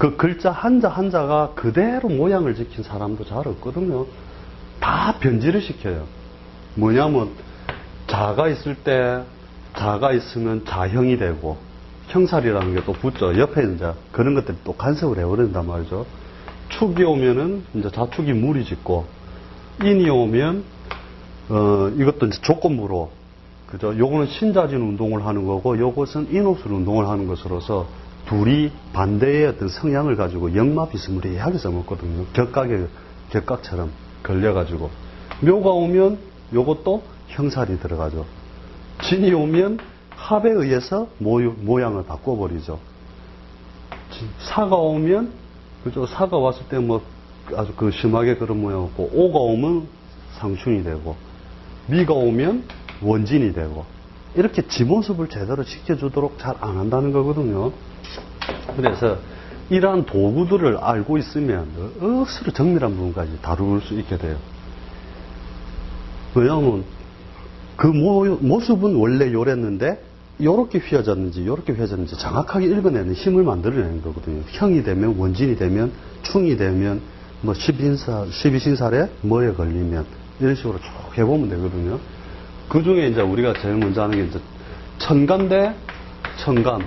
그 글자 한자 한자가 그대로 모양을 지킨 사람도 잘 없거든요. 다 변질을 시켜요. 뭐냐면 자가 있을 때 자가 있으면 자형이 되고 형살이라는 게 또 붙죠. 옆에 이제 그런 것들이 또 간섭을 해버린단 말이죠. 축이 오면은 이제 자축이 무리 짓고 인이 오면 이것도 이제 조건부로 그죠. 요거는 신자진 운동을 하는 거고 요것은 인호술 운동을 하는 것으로서 둘이 반대의 어떤 성향을 가지고 역마비스무리하게 써먹거든요. 격각처럼 걸려가지고 묘가 오면 요것도 형살이 들어가죠. 진이 오면 합에 의해서 모양을 바꿔버리죠. 사가 오면 그죠. 사가 왔을 때 뭐 아주 그 심하게 그런 모양이고 오가 오면 상충이 되고 미가 오면 원진이 되고 이렇게 지 모습을 제대로 지켜주도록 잘 안 한다는 거거든요. 그래서 이러한 도구들을 알고 있으면 억수로 정밀한 부분까지 다룰 수 있게 돼요. 왜냐하면 그 모습은 원래 요랬는데 요렇게 휘어졌는지 요렇게 휘어졌는지 정확하게 읽어내는 힘을 만들어내는 거거든요. 형이 되면 원진이 되면 충이 되면 뭐 12신살에 뭐에 걸리면 이런 식으로 쭉 해보면 되거든요. 그 중에 이제 우리가 제일 먼저 하는 게 이제 천간 대 천간.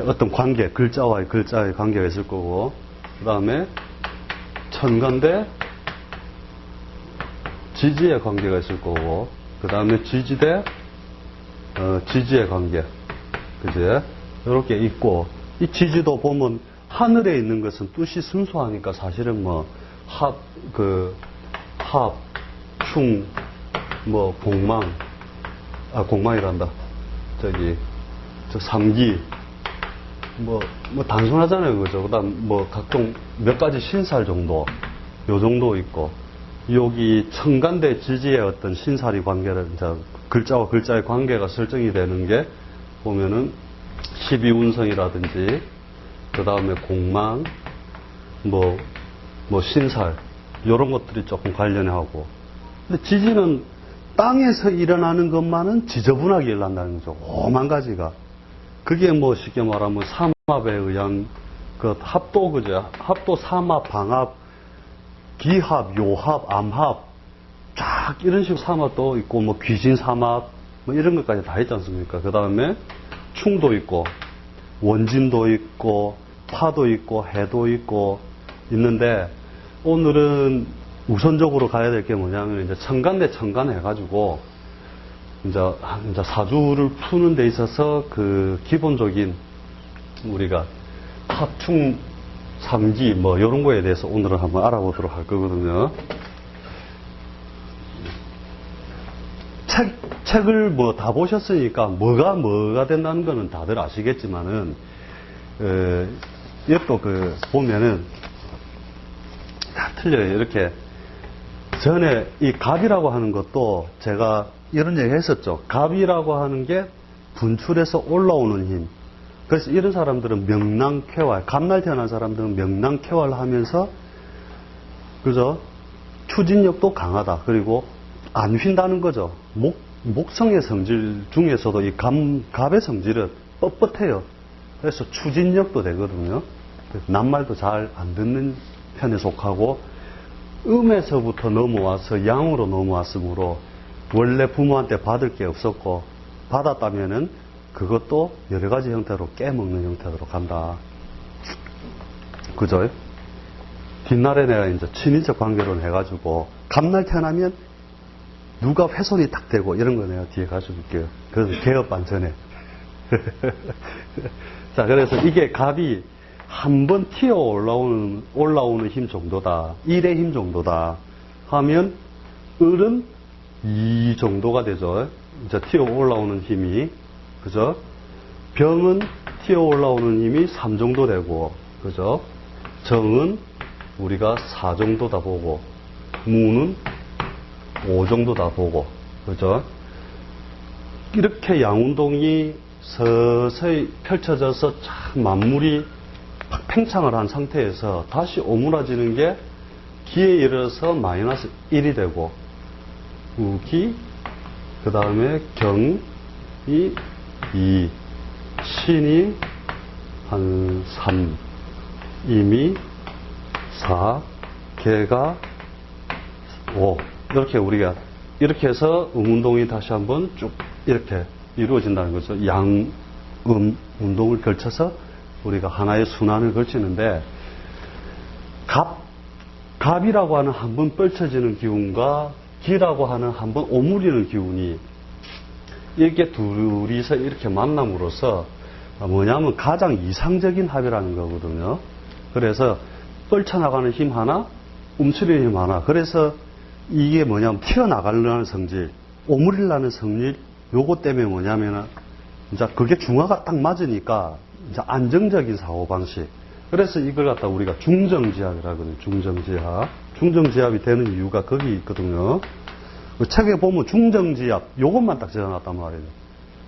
어떤 관계, 글자와의 관계가 있을 거고, 그 다음에 천간 대 지지의 관계가 있을 거고, 그 다음에 지지 대 지지의 관계. 그지? 이렇게 있고, 이 지지도 보면 하늘에 있는 것은 뜻이 순수하니까 사실은 뭐, 충, 뭐, 공망이란다. 삼기. 뭐 단순하잖아요. 그죠? 그 다음, 각종 몇 가지 신살 정도, 요 정도 있고, 여기 천간 대 지지의 어떤 신살이 관계를, 이제 글자와 글자의 관계가 설정이 되는 게, 보면은, 12운성이라든지, 그 다음에 공망, 신살, 요런 것들이 조금 관련해 하고. 근데 지지는 땅에서 일어나는 것만은 지저분하게 일어난다는 거죠. 오만 가지가. 그게 쉽게 말하면 삼합에 의한 그 합도, 그죠? 합도, 삼합, 방합, 기합, 요합, 암합, 쫙 이런 식으로 삼합도 있고, 귀신 삼합, 이런 것까지 다 있지 않습니까? 그 다음에 충도 있고, 원진도 있고, 파도 있고, 해도 있고, 있는데, 오늘은 우선적으로 가야 될 게 뭐냐면, 이제 천간 대 천간 해가지고, 이제 사주를 푸는 데 있어서 그 기본적인 우리가 합충, 삼기 이런 거에 대해서 오늘은 한번 알아보도록 할 거거든요. 책을 다 보셨으니까 뭐가 된다는 거는 다들 아시겠지만은 또 보면은 다 틀려요. 이렇게 전에 이 갑이라고 하는 것도 제가 이런 얘기 했었죠. 갑이라고 하는 게 분출해서 올라오는 힘. 그래서 이런 사람들은 명랑쾌활, 갑날 태어난 사람들은 명랑쾌활 하면서, 그죠? 추진력도 강하다. 그리고 안 휜다는 거죠. 목성의 성질 중에서도 이 갑의 성질은 뻣뻣해요. 그래서 추진력도 되거든요. 낱말도 잘 안 듣는 편에 속하고, 음에서부터 넘어와서 양으로 넘어왔으므로 원래 부모한테 받을 게 없었고 받았다면은 그것도 여러 가지 형태로 깨먹는 형태로 간다. 그죠? 뒷날에 내가 이제 친인척 관계로 해가지고 갑날 태어나면 누가 훼손이 딱 되고 이런 거 내가 뒤에 가져줄게요. 그래서 개업반 전에. 자, 그래서 이게 갑이 한번 튀어 올라오는 힘 정도다. 1의 힘 정도다. 하면 을은 2 정도가 되죠. 이제 튀어 올라오는 힘이. 그죠? 병은 튀어 올라오는 힘이 3 정도 되고, 그죠? 정은 우리가 4 정도다 보고, 무는 5 정도다 보고, 그죠? 이렇게 양운동이 서서히 펼쳐져서 참 만물이 팽창을 한 상태에서 다시 오므라지는 게 기에 이르러서 마이너스 1이 되고, 우기, 그 다음에 경이 2, 신이 한 3, 임이 4, 개가 5. 이렇게 우리가, 이렇게 해서 음운동이 다시 한번 쭉 이렇게 이루어진다는 거죠. 양, 운동을 걸쳐서 우리가 하나의 순환을 걸치는데, 갑이라고 하는 한 번 펼쳐지는 기운과 기라고 하는 한 번 오므리는 기운이 이렇게 둘이서 이렇게 만남으로써 뭐냐면 가장 이상적인 합이라는 거거든요. 그래서 뻗쳐나가는 힘 하나, 움츠리는 힘 하나. 그래서 이게 뭐냐면 튀어나가려는 성질, 오므리려는 성질, 요거 때문에 뭐냐면은 이제 그게 중화가 딱 맞으니까 이제 안정적인 사고방식. 그래서 이걸 갖다 우리가 중정지압이라고 하거든요. 중정지압. 중정지압이 되는 이유가 거기 있거든요. 그 책에 보면 중정지압, 요것만 딱 적어놨단 말이에요.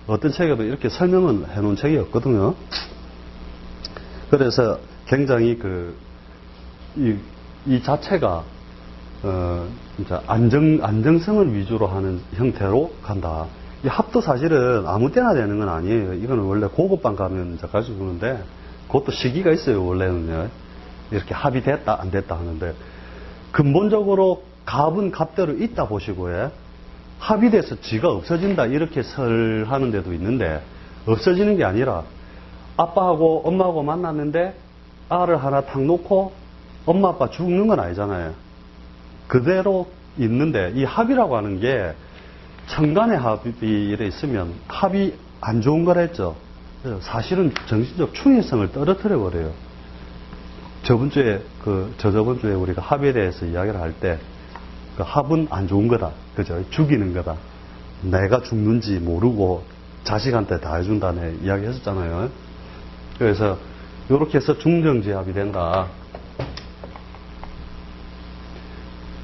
어떤 책에도 이렇게 설명을 해놓은 책이 없거든요. 그래서 굉장히 이 자체가, 이제 안정성을 위주로 하는 형태로 간다. 이 합도 사실은 아무 때나 되는 건 아니에요. 이거는 원래 고급반 가면 이제 가르쳐 주는데, 그것도 시기가 있어요, 원래는요. 이렇게 합이 됐다, 안 됐다 하는데, 근본적으로 갑은 갑대로 있다 보시고요. 합이 돼서 지가 없어진다, 이렇게 설하는 데도 있는데, 없어지는 게 아니라, 아빠하고 엄마하고 만났는데, 알을 하나 탁 놓고, 엄마 아빠 죽는 건 아니잖아요. 그대로 있는데, 이 합이라고 하는 게, 천간의 합이 이래 있으면, 합이 안 좋은 거라 했죠. 사실은 정신적 충의성을 떨어뜨려 버려요. 저번 주에, 저저번 주에 우리가 합에 대해서 이야기를 할 때, 그 합은 안 좋은 거다. 그죠? 죽이는 거다. 내가 죽는지 모르고 자식한테 다 해준다네 이야기 했었잖아요. 그래서, 요렇게 해서 중정지합이 된다.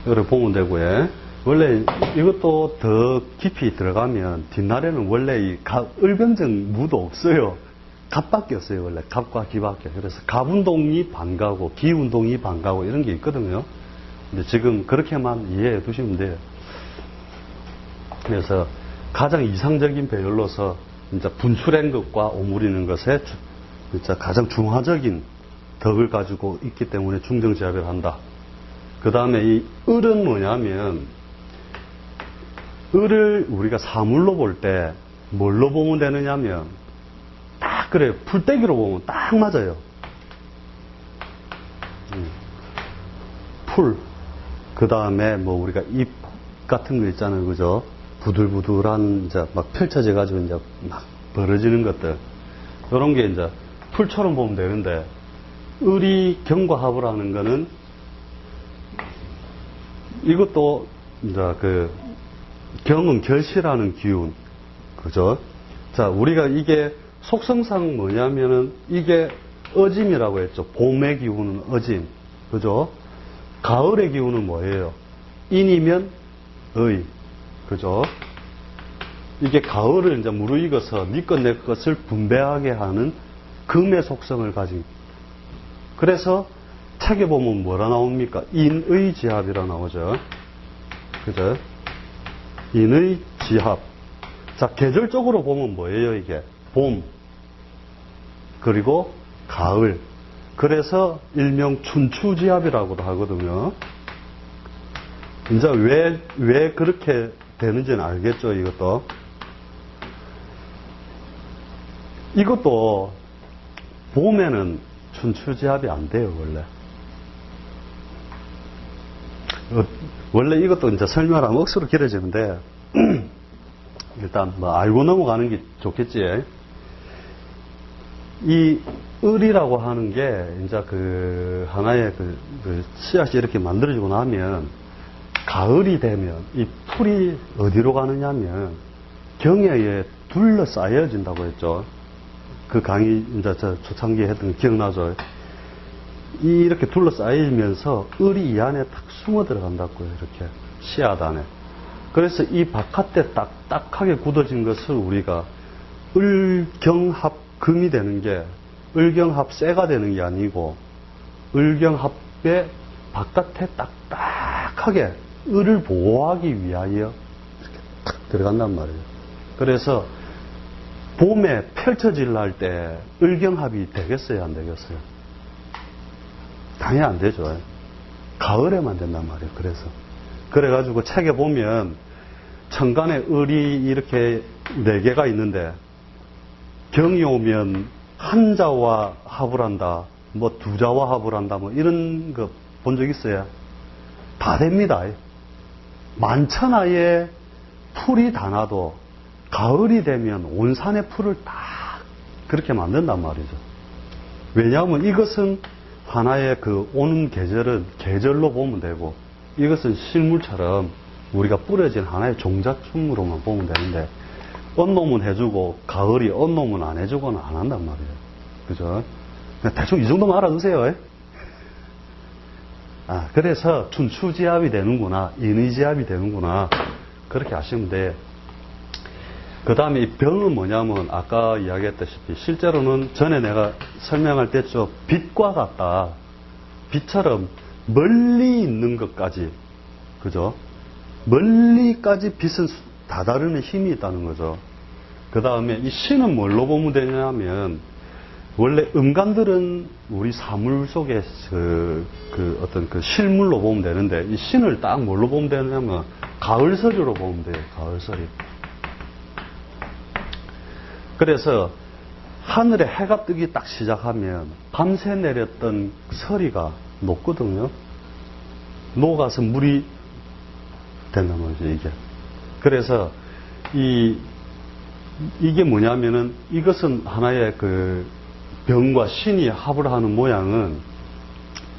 이렇게 보면 되고요. 원래 이것도 더 깊이 들어가면 뒷날에는 원래 이 을병정 무도 없어요. 갑밖에 없어요. 원래 갑과 기밖에. 그래서 갑운동이 반가고 기운동이 반가고 이런 게 있거든요. 근데 지금 그렇게만 이해해 두시면 돼요. 그래서 가장 이상적인 배열로서 이제 분출한 것과 오므리는 것에 진짜 가장 중화적인 덕을 가지고 있기 때문에 중정지합을 한다. 그 다음에 이 을은 뭐냐면 을을 우리가 사물로 볼 때 뭘로 보면 되느냐면 딱 그래요. 풀떼기로 보면 딱 맞아요. 풀. 그 다음에 뭐 우리가 잎 같은 거 있잖아요. 그죠? 부들부들한 이제 막 펼쳐져 가지고 이제 막 벌어지는 것들. 이런 게 이제 풀처럼 보면 되는데 을이 경과 합을 하는 거는 이것도 이제 경은 결실하는 기운. 그죠? 자, 우리가 이게 속성상 뭐냐면은 이게 어짐이라고 했죠. 봄의 기운은 어짐. 그죠? 가을의 기운은 뭐예요? 인이면 의. 그죠? 이게 가을을 이제 무르익어서 네 것 내 것을 분배하게 하는 금의 속성을 가진. 그래서 책에 보면 뭐라 나옵니까? 인의 지합이라 나오죠. 그죠? 인의 지합. 자, 계절적으로 보면 뭐예요, 이게? 봄. 그리고 가을. 그래서 일명 춘추지합이라고도 하거든요. 이제 왜 그렇게 되는지는 알겠죠, 이것도. 이것도 봄에는 춘추지합이 안 돼요, 원래. 원래 이것도 이제 설명하면 억수로 길어지는데, 일단 뭐 알고 넘어가는 게 좋겠지. 이 을이라고 하는 게 이제 하나의 씨앗이 이렇게 만들어지고 나면 가을이 되면 이 풀이 어디로 가느냐면 경야에 둘러싸여진다고 했죠. 그 강의 이제 초창기에 했던 거 기억나죠? 이렇게 둘러싸이면서 을이 이 안에 딱 숨어 들어간다고요. 이렇게 씨앗 안에. 그래서 이 바깥에 딱딱하게 굳어진 것을 우리가 을경합금이 되는 게 을경합세가 되는 게 아니고 을경합의 바깥에 딱딱하게 을을 보호하기 위하여 이렇게 탁 들어간단 말이에요. 그래서 봄에 펼쳐질라 할 때 을경합이 되겠어요, 안 되겠어요? 당연히 안 되죠. 가을에만 된단 말이에요. 그래가지고 책에 보면 천간에 을이 이렇게 4개가 있는데 경이 오면 한자와 합을 한다, 뭐 두자와 합을 한다, 뭐 이런 거 본 적 있어요? 다 됩니다. 만천하에 풀이 다 나도 가을이 되면 온 산의 풀을 다 그렇게 만든단 말이죠. 왜냐하면 이것은 하나의 그 오는 계절은 계절로 보면 되고, 이것은 실물처럼 우리가 뿌려진 하나의 종자충으로만 보면 되는데, 언놈은 해주고 가을이 언놈은 안 해주고는 안 한단 말이에요. 그죠? 대충 이 정도만 알아두세요. 그래서 춘추지압이 되는구나, 인의지압이 되는구나, 그렇게 아시면 돼. 그 다음에 이 병은 뭐냐면 아까 이야기했다시피 실제로는 전에 내가 설명할 때 좀 빛과 같다. 빛처럼 멀리 있는 것까지, 그죠? 멀리까지 빛은 다다르는 힘이 있다는 거죠. 그 다음에 이 신은 뭘로 보면 되냐면, 원래 음간들은 우리 사물 속에 어떤 그 실물로 보면 되는데, 이 신을 딱 뭘로 보면 되냐면 가을서리로 보면 돼요. 가을서리. 그래서 하늘에 해가 뜨기 딱 시작하면 밤새 내렸던 서리가 녹거든요. 녹아서 물이 된단 말이죠, 이게. 그래서 이게 뭐냐면은, 이것은 하나의 그 병과 신이 합을 하는 모양은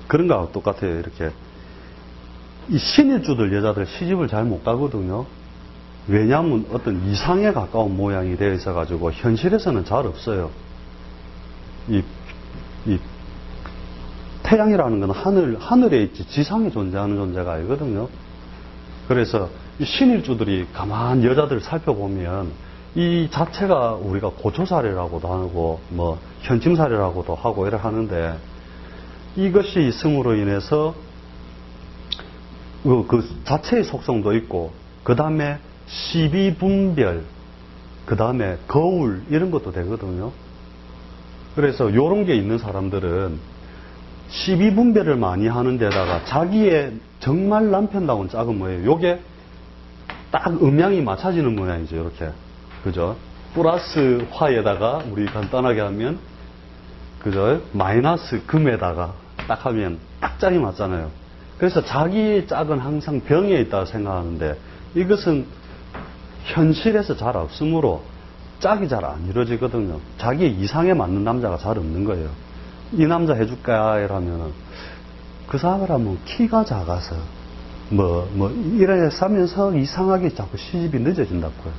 그런 거하고 똑같아요. 이렇게 이 신일주들 여자들 시집을 잘 못 가거든요. 왜냐하면 어떤 이상에 가까운 모양이 되어 있어 가지고 현실에서는 잘 없어요. 이 태양이라는 건 하늘에 있지 지상에 존재하는 존재가 아니거든요. 그래서 이 신일주들이 가만 여자들을 살펴보면 이 자체가 우리가 고초사례라고도 하고 뭐 현침사례라고도 하고 이래 하는데, 이것이 있음으로 인해서 그 자체의 속성도 있고, 그 다음에 시비분별, 그 다음에 거울 이런 것도 되거든요. 그래서 이런 게 있는 사람들은 시비분별을 많이 하는 데다가 자기의 정말 남편다운 짝은 뭐예요? 요게 딱 음양이 맞춰지는 모양이죠. 이렇게. 그죠? 플러스 화에다가 우리 간단하게 하면, 그죠? 마이너스 금에다가 딱 하면 딱 짝이 맞잖아요. 그래서 자기의 짝은 항상 병에 있다고 생각하는데, 이것은 현실에서 잘 없으므로 짝이 잘 안 이루어지거든요. 자기의 이상에 맞는 남자가 잘 없는 거예요. 이 남자 해줄까? 이러면은 그 사람은 키가 작아서 이래서 하면서 이상하게 자꾸 시집이 늦어진다고요.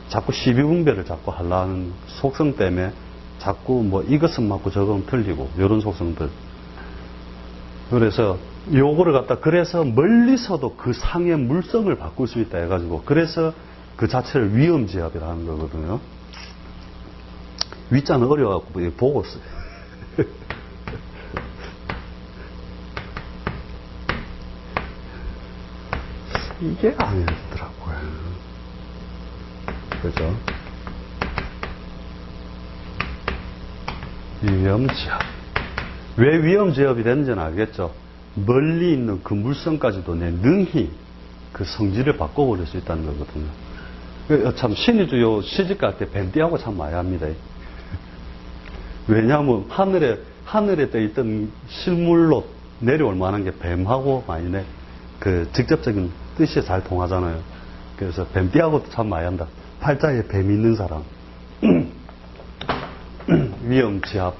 자꾸 시비분별을 자꾸 하려는 속성 때문에 자꾸 이것은 맞고 저건 틀리고 이런 속성들. 그래서 요거를 갖다 그래서 멀리서도 그 상의 물성을 바꿀 수 있다 해가지고, 그래서 그 자체를 위험지압이라는 거거든요. 위자는 어려워갖고 보고 써요. 이게 아니더라고요. 그죠? 위험지압. 왜 위험지압이 되는지는 알겠죠? 멀리 있는 그 물성까지도 내 능히 그 성질을 바꿔버릴 수 있다는 거거든요. 참 신의주요 시집갈 때 뱀띠하고 참 많이 합니다. 왜냐하면 하늘에 떠 있던 실물로 내려올 만한 게 뱀하고 많이 그 직접적인 뜻이 잘 통하잖아요. 그래서 뱀띠하고도 참 많이 한다. 팔자에 뱀이 있는 사람. 위험지압.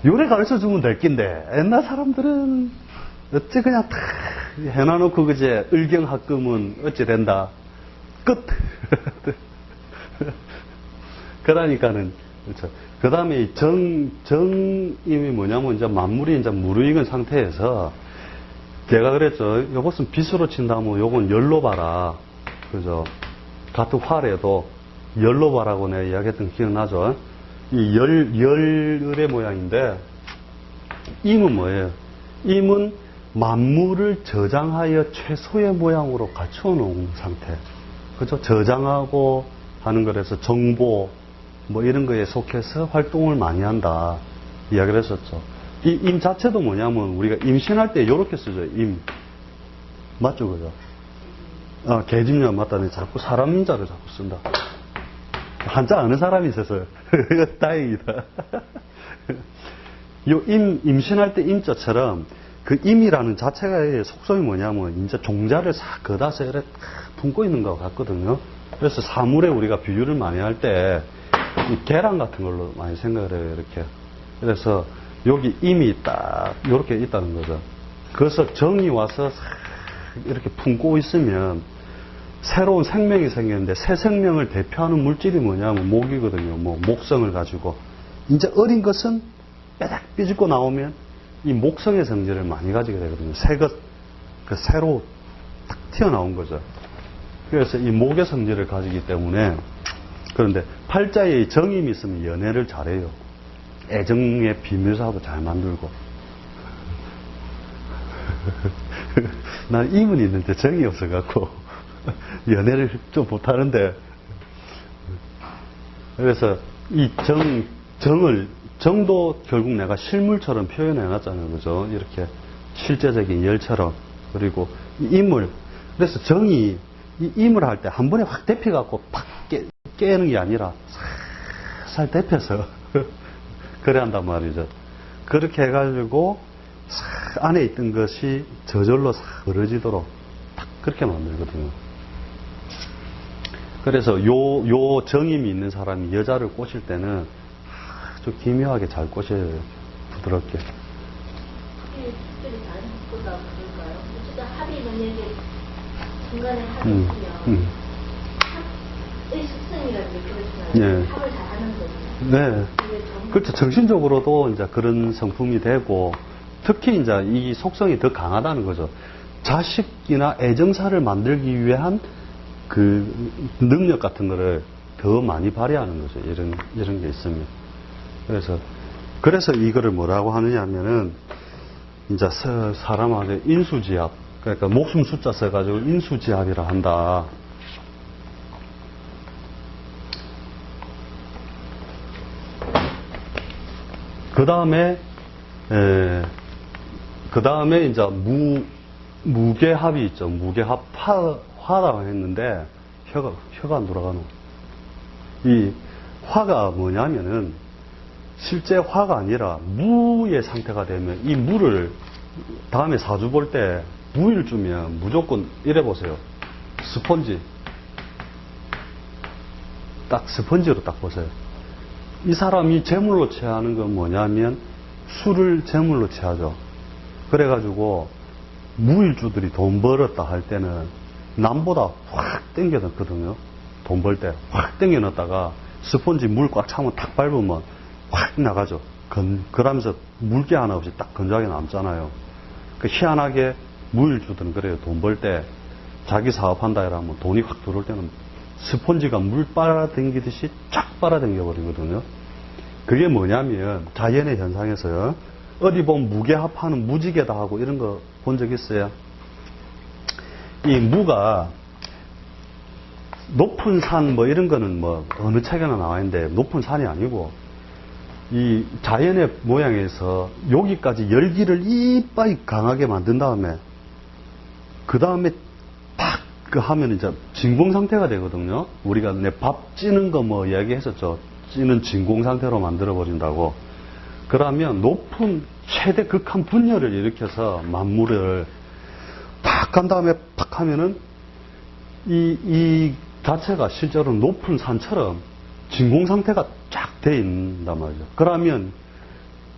요래 가르쳐 주면 될 낀데, 옛날 사람들은 어째 그냥 다 해놔놓고 그제 을경합금은 어찌 된다. 끝. 그러니까는, 그렇죠. 그 다음에 정임이 뭐냐면 이제 만물이 이제 무르익은 상태에서 제가 그랬죠. 요것은 빛으로 친다면 요건 열로 봐라. 그죠. 같은 화래도 열로 봐라고 내가 이야기했던 거 기억나죠? 이 열의 모양인데, 임은 뭐예요? 임은 만물을 저장하여 최소의 모양으로 갖추어 놓은 상태. 그죠? 저장하고 하는 거라서 정보 뭐 이런 거에 속해서 활동을 많이 한다 이야기를 했었죠. 이 임 자체도 뭐냐면 우리가 임신할 때 이렇게 쓰죠. 임 맞죠, 그죠? 계집년 맞다네. 자꾸 사람 인자를 자꾸 쓴다. 한자 아는 사람이 있어서 다행이다. 요 임신할 때 임자처럼 그 임이라는 자체가 속성이 뭐냐면 이제 종자를 싹 걷어서 이렇게 품고 있는 것 같거든요. 그래서 사물에 우리가 비유를 많이 할 때 계란 같은 걸로 많이 생각을 해요. 이렇게. 그래서 여기 임이 딱 이렇게 있다는 거죠. 그래서 정이 와서 싹 이렇게 품고 있으면 새로운 생명이 생겼는데 새 생명을 대표하는 물질이 뭐냐면 목이거든요. 뭐 목성을 가지고 이제 어린 것은 빼닥 삐집고 나오면 이 목성의 성질을 많이 가지게 되거든요. 새 것, 그 새로 딱 튀어나온 거죠. 그래서 이 목의 성질을 가지기 때문에 그런데 팔자에 정임이 있으면 연애를 잘해요. 애정의 비밀사도 잘 만들고. 난 임은 있는데 정이 없어갖고 연애를 좀 못하는데 그래서 이 정도 결국 내가 실물처럼 표현해놨잖아요. 그죠? 이렇게 실제적인 열처럼. 그리고 이 임을 그래서 정이 이 임을 할 때 한 번에 확 데펴갖고 팍 깨는 게 아니라 살살 데펴서 그래 한단 말이죠. 그렇게 해가지고 싹 안에 있던 것이 저절로 싹 벌어지도록 딱 그렇게 만들거든요. 그래서 요 정임이 있는 사람이 여자를 꼬실 때는 아주 기묘하게 잘 꼬셔야 돼요. 부드럽게. 그게 특별히 다른 것보다 그럴까요? 어쨌든 합이 만약에 중간에 합이 있으면 합의 습성이라는 게 그렇잖아요. 네. 합을 잘하는 거죠. 네. 그렇죠. 정신적으로도 이제 그런 성품이 되고, 특히 이제 이 속성이 더 강하다는 거죠. 자식이나 애정사를 만들기 위한 그 능력 같은 거를 더 많이 발휘하는 거죠. 이런 게 있으면. 그래서 이거를 뭐라고 하느냐 하면은, 이제 사람한테 인수지합. 그러니까 목숨 숫자 써가지고 인수지합이라 한다. 그 다음에 이제 무게합이 있죠. 무게합 화라고 했는데, 혀가 안 돌아가노. 이 화가 뭐냐면은, 실제 화가 아니라 무의 상태가 되면 이 무를 다음에 사주 볼 때 무일 주면 무조건 이래 보세요. 스펀지. 딱 스펀지로 딱 보세요. 이 사람이 제물로 취하는 건 뭐냐면 술을 제물로 취하죠. 그래가지고 무일주들이 돈 벌었다 할 때는 남보다 확 땡겨 넣거든요. 돈 벌 때 확 땡겨 넣었다가 스펀지 물 꽉 차면 탁 밟으면 확 나가죠. 그러면서 물기 하나 없이 딱 건조하게 남잖아요. 그 희한하게 무일주들은 그래요. 돈 벌 때 자기 사업한다 이러면 돈이 확 들어올 때는 스펀지가 물 빨아당기듯이 쫙 빨아당겨 버리거든요. 그게 뭐냐면 자연의 현상에서 어디 보면 무게합하는 무지개다 하고 이런 거 본 적 있어요? 이 무가 높은 산 뭐 이런 거는 뭐 어느 책에나 나와 있는데 높은 산이 아니고 이 자연의 모양에서 여기까지 열기를 이빨이 강하게 만든 다음에 그 다음에 팍 그 하면 이제 진공 상태가 되거든요. 우리가 내 밥 찌는 거 뭐 이야기했었죠. 찌는 진공 상태로 만들어 버린다고. 그러면 높은 최대 극한 분열을 일으켜서 만물을 팍 간 다음에 팍 하면은 이 자체가 실제로 높은 산처럼 진공 상태가 쫙 돼 있단 말이죠. 그러면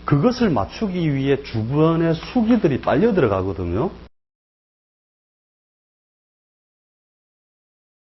그것을 맞추기 위해 주변에 수기들이 빨려 들어가거든요.